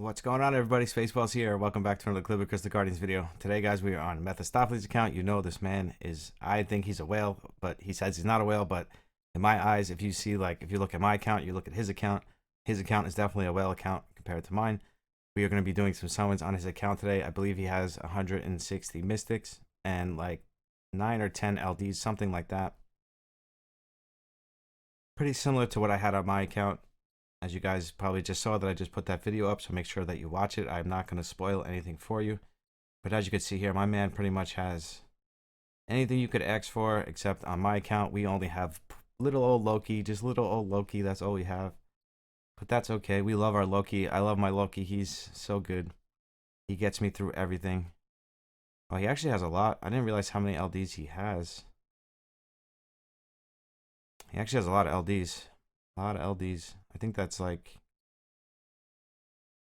What's going on, everybody? Spaceballs here. Welcome back to another Clip of the Guardians video. Today, guys, we are on Mephistopheles' account. You know this man is, I think he's a whale, but he says he's not a whale. But in my eyes, if you see, like, if you look at my account, you look at his account is definitely a whale account compared to mine. We are going to be doing some summons on his account today. I believe he has 160 mystics and like 9 or 10 LDs, something like that. Pretty similar to what I had on my account. As you guys probably just saw that I just put that video up, so make sure that you watch it. I'm not going to spoil anything for you. But as you can see here, my man pretty much has anything you could ask for, except on my account, we only have little old Loki, just little old Loki. That's all we have. But that's okay. We love our Loki. I love my Loki. He's so good. He gets me through everything. Oh, he actually has a lot. I didn't realize how many LDs he has. He actually has a lot of LDs. A lot of LDs. I think that's like,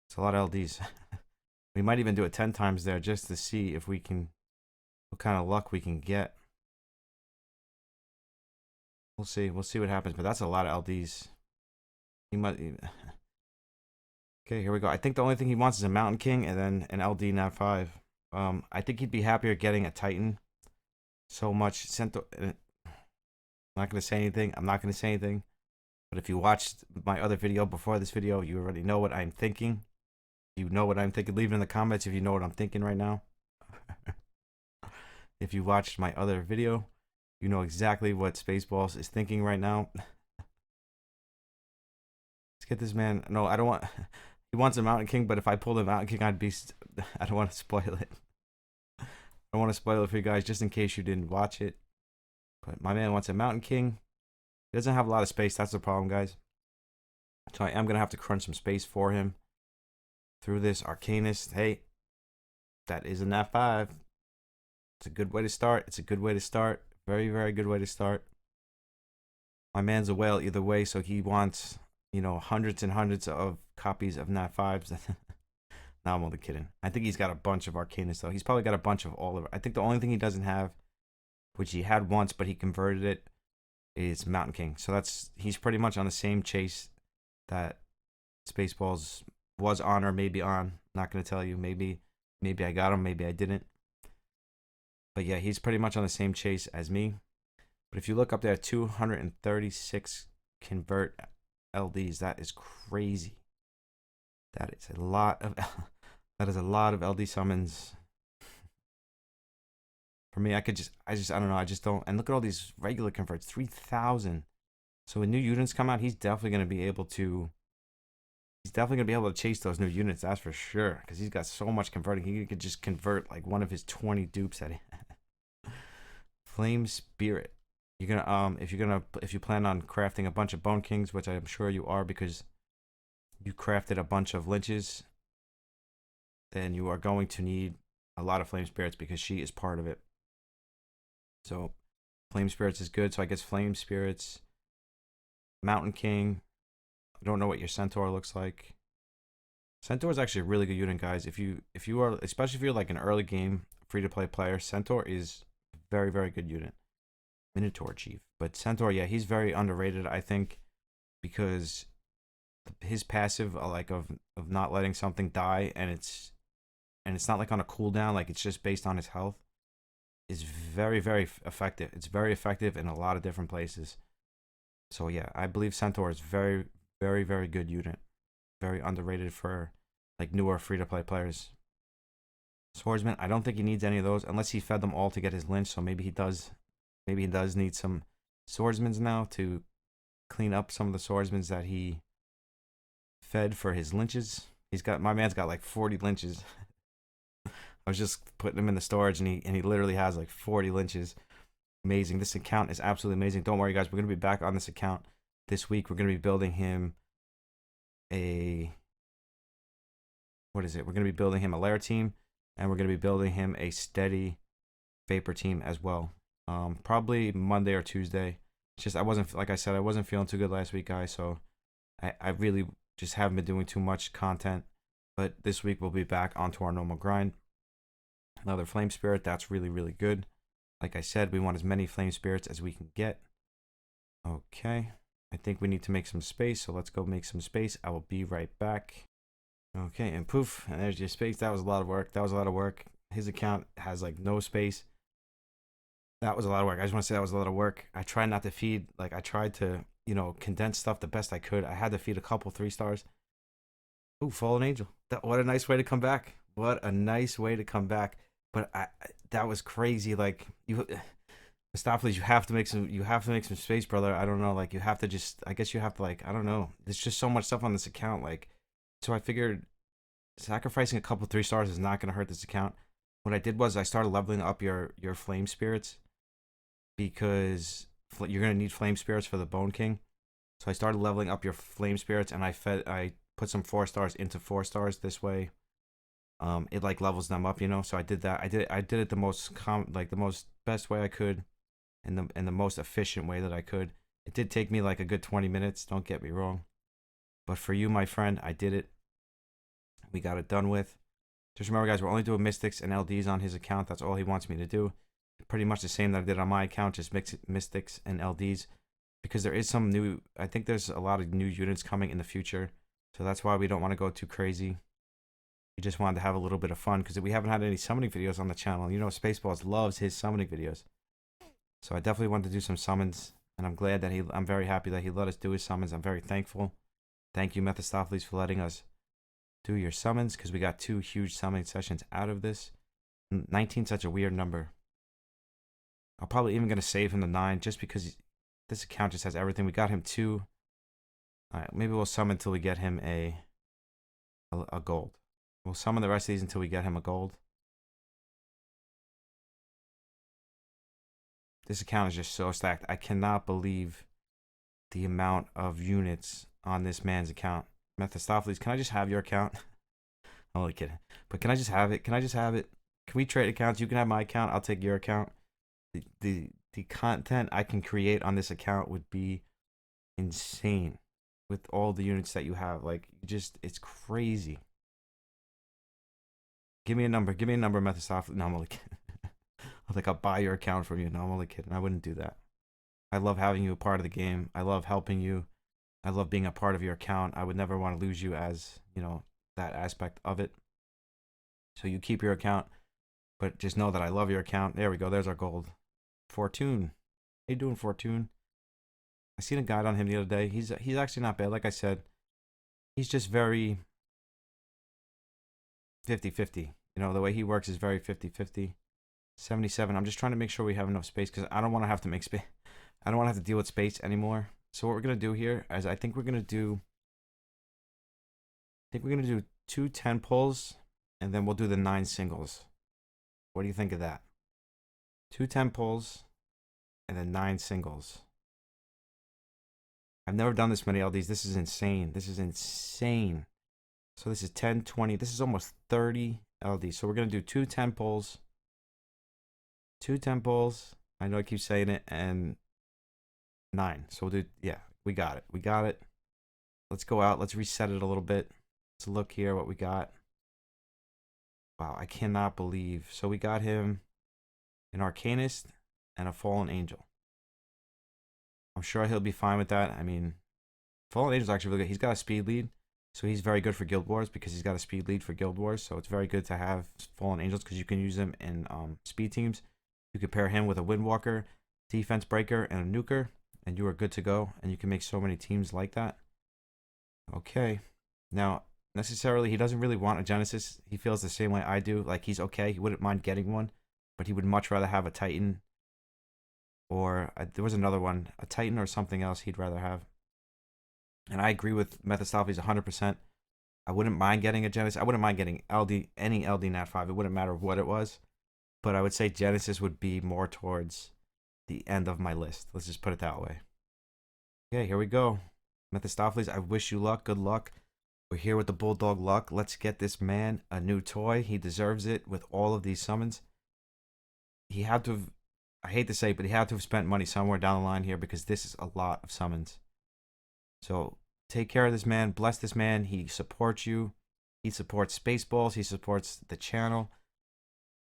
it's a lot of LDs. We might even do it 10 times there just to see if we can, what kind of luck we can get. We'll see. We'll see what happens, but that's a lot of LDs. He might. Okay, here we go. I think the only thing he wants is a Mountain King and then an LD Nat 5. I think he'd be happier getting a Titan. So much. Centaur. I'm not going to say anything. I'm not going to say anything. But if you watched my other video before this video, you already know what I'm thinking. You know what I'm thinking. Leave it in the comments if you know what I'm thinking right now. If you watched my other video, you know exactly what Spaceballs is thinking right now. Let's get this man. No, I don't want. He wants a Mountain King, but if I pulled a Mountain King, I'd be. I don't want to spoil it. I don't want to spoil it for you guys just in case you didn't watch it. But my man wants a Mountain King. He doesn't have a lot of space. That's the problem, guys. So I am going to have to crunch some space for him through this Arcanist. Hey, that is a Nat 5. It's a good way to start. It's a good way to start. Very, very good way to start. My man's a whale either way, so he wants, you know, hundreds and hundreds of copies of Nat 5s. No, I'm only kidding. I think he's got a bunch of Arcanists, though. He's probably got a bunch of all of it. I think the only thing he doesn't have, which he had once, but he converted it, is Mountain King. So he's pretty much on the same chase that Spaceballs was on or maybe on. Not going to tell you. Maybe I got him, maybe I didn't. But yeah, he's pretty much on the same chase as me. But if you look up there, 236 convert LDs. That is crazy. That is a lot of LD summons. For me, I don't know. I just don't. And look at all these regular converts, 3,000. So when new units come out, he's definitely going to be able to. He's definitely going to be able to chase those new units. That's for sure. Because he's got so much converting. He could just convert like one of his 20 dupes that he. Flame Spirit. You're gonna if you plan on crafting a bunch of Bone Kings, which I'm sure you are because you crafted a bunch of Lynches, then you are going to need a lot of Flame Spirits because she is part of it. So Flame Spirits is good. So I guess Flame Spirits, Mountain King. I don't know what your Centaur looks like. Centaur is actually a really good unit, guys. If you are, especially if you're like an early game free to play player, Centaur is a very, very good unit. Minotaur Chief, but Centaur, yeah, he's very underrated, I think, because his passive, like of not letting something die, and it's not like on a cooldown, like it's just based on his health, is very, very effective. It's very effective in a lot of different places. So yeah, I believe Centaur is very, very, very good unit. Very underrated for like newer free-to-play players. Swordsman, I don't think he needs any of those unless he fed them all to get his Lynch. So maybe he does. Maybe he does need some swordsmans now to clean up some of the swordsmans that he fed for his Lynches. My man's got like 40 Lynches. I was just putting him in the storage and he literally has like 40 Lynches. Amazing. This account is absolutely amazing. Don't worry, guys. We're going to be back on this account this week. We're going to be building him we're going to be building him a lair team, and we're going to be building him a steady vapor team as well. Probably Monday or Tuesday. It's just I wasn't feeling too good last week, guys, so I really just haven't been doing too much content. But this week we'll be back onto our normal grind. Another Flame Spirit, that's really, really good. Like I said, we want as many Flame Spirits as we can get. Okay. I think we need to make some space, so let's go make some space. I will be right back. Okay, and poof, and there's your space. That was a lot of work. That was a lot of work. His account has like no space. That was a lot of work. I just want to say that was a lot of work. I tried not to feed, like I tried to, condense stuff the best I could. I had to feed a couple 3 stars. Ooh, fallen angel. What a nice way to come back. What a nice way to come back. But that was crazy. Like you, Mephistophles, you have to make some. You have to make some space, brother. I don't know. Like you have to just. I guess you have to like. I don't know. There's just so much stuff on this account. Like, so I figured sacrificing a couple 3 stars is not gonna hurt this account. What I did was I started leveling up your flame spirits because you're gonna need flame spirits for the Bone King. So I started leveling up your flame spirits, and I put some 4 stars into 4 stars. This way, it like levels them up, So I did that. I did it the most the most best way I could, and the most efficient way that I could. It did take me like a good 20 minutes. Don't get me wrong, but for you, my friend, I did it. We got it done with. Just remember, guys, we're only doing mystics and LDs on his account. That's all he wants me to do. Pretty much the same that I did on my account, just mix mystics and LDs. Because there is some new, I think there's a lot of new units coming in the future. So that's why we don't want to go too crazy. We just wanted to have a little bit of fun because we haven't had any summoning videos on the channel. Spaceballs loves his summoning videos. So I definitely wanted to do some summons. And I'm glad that I'm very happy that he let us do his summons. I'm very thankful. Thank you, Mephistopheles, for letting us do your summons because we got 2 huge summoning sessions out of this. 19 such a weird number. I'm probably even going to save him the 9 just because this account just has everything. We got him 2. Alright, maybe we'll summon until we get him a gold. We'll summon the rest of these until we get him a gold. This account is just so stacked. I cannot believe the amount of units on this man's account. Mephistopheles, can I just have your account? I'm only kidding. But can I just have it? Can I just have it? Can we trade accounts? You can have my account. I'll take your account. The content I can create on this account would be insane with all the units that you have. Like, it's crazy. Give me a number. Give me a number, Mephistopheles. No, I'm only kidding. I'll buy your account from you. No, I'm only kidding. I wouldn't do that. I love having you a part of the game. I love helping you. I love being a part of your account. I would never want to lose you as, that aspect of it. So you keep your account, but just know that I love your account. There we go. There's our gold. Fortune. How you doing, Fortune? I seen a guide on him the other day. He's actually not bad. Like I said, he's just very 50-50. The way he works is very 50-50. 77. I'm just trying to make sure we have enough space because I don't want to have to make space. I don't want to have to deal with space anymore. So what we're going to do here is I think we're going to do 2 10 pulls and then we'll do the 9 singles. What do you think of that? 2 10 pulls and then 9 singles. I've never done this many LDs. This is insane. This is insane. So this is 10, 20. This is almost 30 LDs. So we're going to do 2 10 pulls. 2 10 pulls. I know I keep saying it. And 9. So we'll do, yeah, we got it. We got it. Let's go out. Let's reset it a little bit. Let's look here what we got. Wow, I cannot believe. So we got him an Arcanist and a Fallen Angel. I'm sure he'll be fine with that. I mean, Fallen Angel's actually really good. He's got a speed lead, so he's very good for Guild Wars because he's got a speed lead for Guild Wars. So it's very good to have Fallen Angels because you can use them in speed teams. You can pair him with a Windwalker, Defense Breaker, and a Nuker, and you are good to go. And you can make so many teams like that. Okay. Now, necessarily, he doesn't really want a Genesis. He feels the same way I do. Like, he's okay. He wouldn't mind getting one, but he would much rather have a Titan. Or there was another one, a Titan or something else he'd rather have. And I agree with Mephistopheles 100%. I wouldn't mind getting a Genesis. I wouldn't mind getting any LD Nat 5. It wouldn't matter what it was. But I would say Genesis would be more towards the end of my list. Let's just put it that way. Okay, here we go. Mephistopheles, I wish you luck. Good luck. We're here with the Bulldog luck. Let's get this man a new toy. He deserves it with all of these summons. He had to have, I hate to say it, but he had to have spent money somewhere down the line here because this is a lot of summons. So take care of this man. Bless this man. He supports you. He supports Spaceballs. He supports the channel.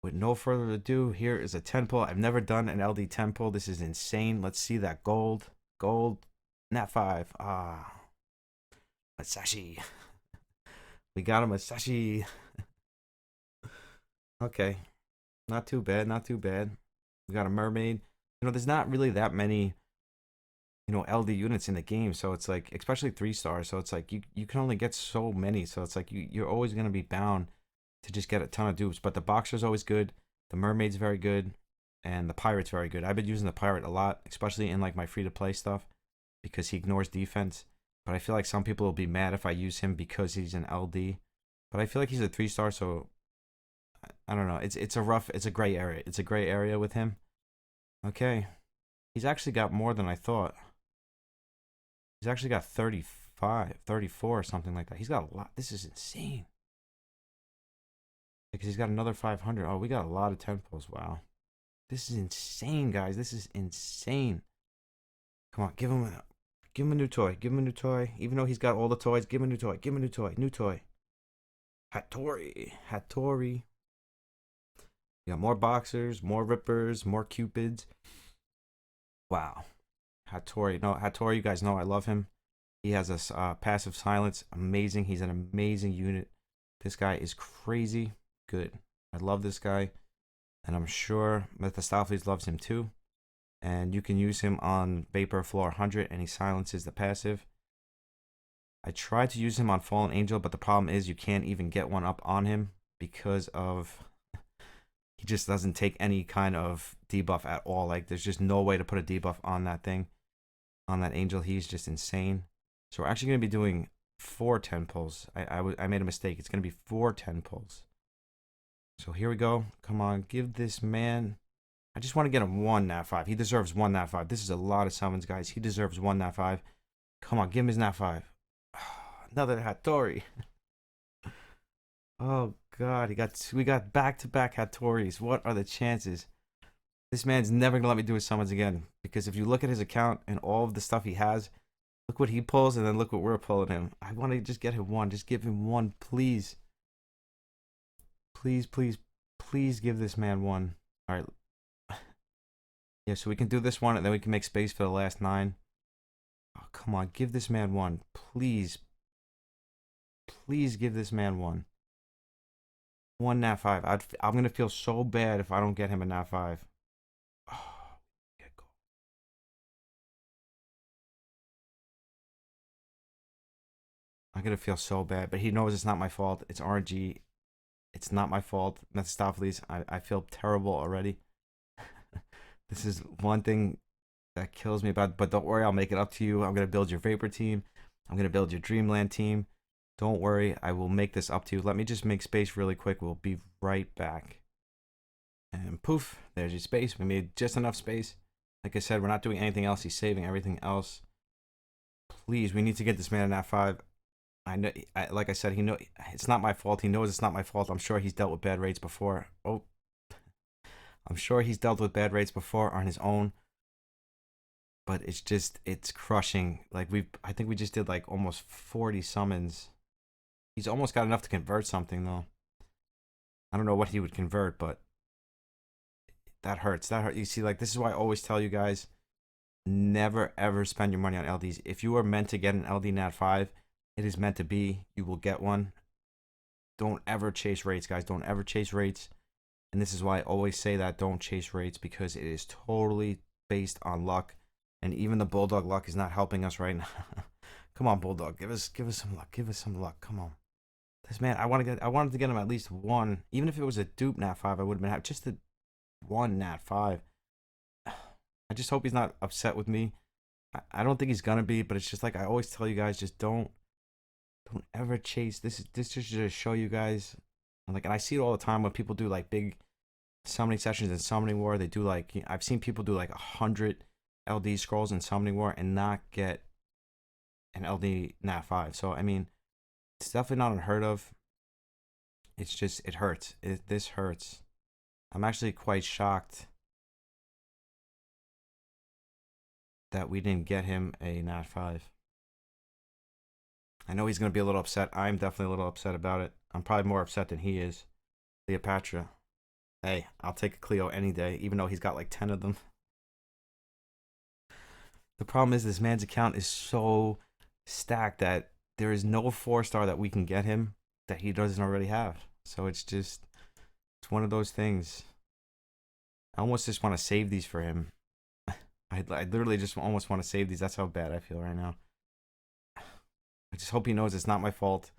With no further ado, here is a 10 pull. I've never done an LD 10 pull. This is insane. Let's see that gold. Gold. Nat 5. Ah. Masashi. We got him a Sashi. Okay. Not too bad, not too bad. We got a mermaid. You know, there's not really that many, LD units in the game, so it's like, especially 3 stars, so it's like you can only get so many, so it's like you're always gonna be bound to just get a ton of dupes. But the boxer's always good, the mermaid's very good, and the pirate's very good. I've been using the pirate a lot, especially in like my free to play stuff, because he ignores defense. But I feel like some people will be mad if I use him because he's an LD. But I feel like he's a 3 star, so I don't know. It's a gray area. It's a gray area with him. Okay. He's actually got more than I thought. He's actually got 35, 34 or something like that. He's got a lot. This is insane. Because he's got another 500. Oh, we got a lot of temples. Wow. This is insane, guys. This is insane. Come on, give him a new toy. Give him a new toy. Even though he's got all the toys, give him a new toy. Give him a new toy. New toy. Hattori. You got more boxers, more rippers, more cupids. Wow. Hattori. No, Hattori, you guys know I love him. He has a passive silence. Amazing. He's an amazing unit. This guy is crazy good. I love this guy. And I'm sure Mephistophes loves him too. And you can use him on Vapor Floor 100 and he silences the passive. I tried to use him on Fallen Angel, but the problem is you can't even get one up on him because of he just doesn't take any kind of debuff at all. Like there's just no way to put a debuff on that thing. On that angel, he's just insane. So we're actually going to be doing 4 10 pulls. I made a mistake. It's going to be 4 10 pulls. So here we go. Come on, give this man. I just want to get him 1 Nat 5. He deserves 1 Nat 5. This is a lot of summons, guys. He deserves 1 Nat 5. Come on, give him his Nat 5. Another Hattori. Oh God, we got back-to-back Hattoris. What are the chances? This man's never gonna let me do his summons again. Because if you look at his account and all of the stuff he has, look what he pulls and then look what we're pulling him. I want to just get him 1. Just give him 1, please. Please, please, please give this man 1. All right. Yeah, so we can do this one and then we can make space for the last 9. Oh, come on, give this man 1. Please. Please give this man 1. 1 Nat 5. I'm going to feel so bad if I don't get him a Nat 5. Oh, I'm going to feel so bad, but he knows it's not my fault. It's RNG. It's not my fault. Mephistopheles, I feel terrible already. This is one thing that kills me about, but don't worry, I'll make it up to you. I'm going to build your Vapor team. I'm going to build your Dreamland team. Don't worry, I will make this up to you. Let me just make space really quick. We'll be right back. And poof, there's your space. We made just enough space. Like I said, we're not doing anything else. He's saving everything else. Please, we need to get this man a Nat 5. I know, like I said, he know it's not my fault. He knows it's not my fault. I'm sure he's dealt with bad rates before. Oh, I'm sure he's dealt with bad rates before on his own. But it's crushing. Like I think we just did like almost 40 summons. He's almost got enough to convert something though. I don't know what he would convert, but that hurts. That hurt. You see, like this is why I always tell you guys, never ever spend your money on LDs. If you are meant to get an LD Nat 5, it is meant to be. You will get one. Don't ever chase rates, guys. Don't ever chase rates. And this is why I always say that don't chase rates, because it is totally based on luck. And even the Bulldog luck is not helping us right now. Come on, Bulldog. Give us some luck. Give us some luck. Come on. This man, I wanted to get him at least 1. Even if it was a dupe Nat 5, I would have been happy. Just a 1 Nat 5. I just hope he's not upset with me. I don't think he's gonna be, but it's just like I always tell you guys, just don't ever chase. This just to show you guys. And I see it all the time when people do like big summoning sessions in Summoning War. They do like, I've seen people do like 100 LD scrolls in Summoning War and not get an LD Nat 5. So I mean, it's definitely not unheard of. It's just, it hurts. This hurts. I'm actually quite shocked that we didn't get him a Nat 5. I know he's going to be a little upset. I'm definitely a little upset about it. I'm probably more upset than he is. Cleopatra. Hey, I'll take a Cleo any day, even though he's got like 10 of them. The problem is this man's account is so stacked that there is no 4-star that we can get him that he doesn't already have. So it's one of those things. I almost just want to save these for him. I literally just almost want to save these. That's how bad I feel right now. I just hope he knows it's not my fault.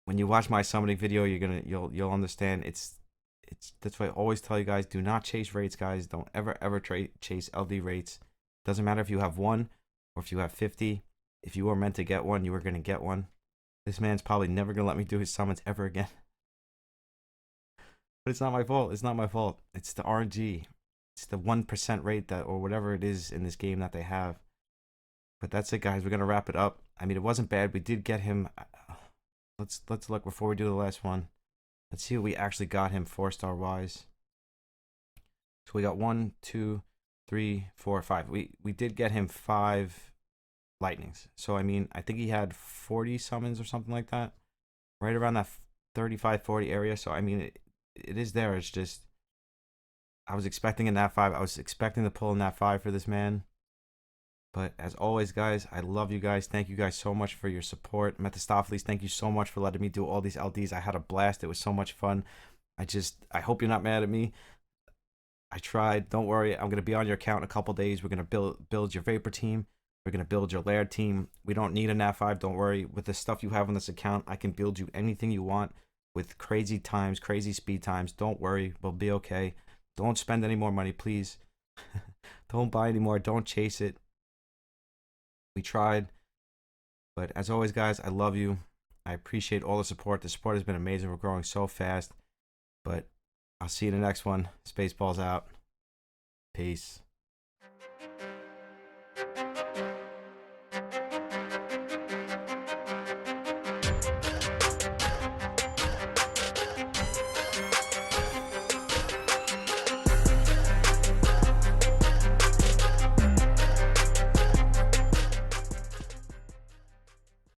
When you watch my summoning video, you'll understand. That's why I always tell you guys: do not chase rates, guys. Don't ever chase LD rates. Doesn't matter if you have 1 or if you have 50. If you were meant to get one, you were gonna get one. This man's probably never gonna let me do his summons ever again. But it's not my fault. It's not my fault. It's the RNG. It's the 1% rate that, or whatever it is in this game that they have. But that's it, guys. We're gonna wrap it up. I mean, it wasn't bad. We did get him. Let's look before we do the last one. Let's see what we actually got him 4-star wise. So we got 1, 2, 3, 4, 5. We did get him 5 lightnings. So I mean, I think he had 40 summons or something like that, right around that 35-40 area. So I mean, it is there. It's just I was expecting a nat 5. I was expecting to pull a nat 5 for this man. But as always, guys, I love you guys. Thank you guys so much for your support. Mephistopheles, thank you so much for letting me do all these LDs. I had a blast. It was so much fun. I hope you're not mad at me. I tried. Don't worry. I'm going to be on your account in a couple days. We're going to build your Vapor team. We're going to build your Laird team. We don't need a nat 5. Don't worry. With the stuff you have on this account, I can build you anything you want with crazy times, crazy speed times. Don't worry. We'll be okay. Don't spend any more money, please. Don't buy anymore. Don't chase it. We tried, but as always, guys, I love you. I appreciate all the support. The support has been amazing. We're growing so fast, but I'll see you in the next one. Spaceballs out. Peace.